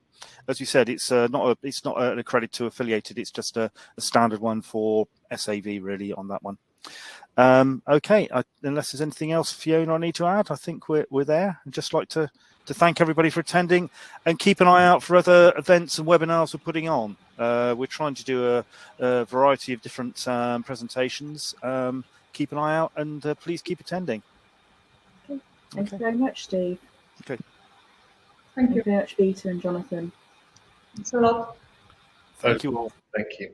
As you said, it's not an accredited affiliated, it's just a standard one for SAV really on that one. Okay, unless there's anything else, Fiona, I need to add, I think we're there. I'd just like to thank everybody for attending, and keep an eye out for other events and webinars we're putting on. We're trying to do a variety of different presentations. Keep an eye out, and please keep attending. Okay. Thank you very much, Steve. Okay. Thank you very much, Peter and Jonathan. Thanks a lot. Thank you all. Thank you.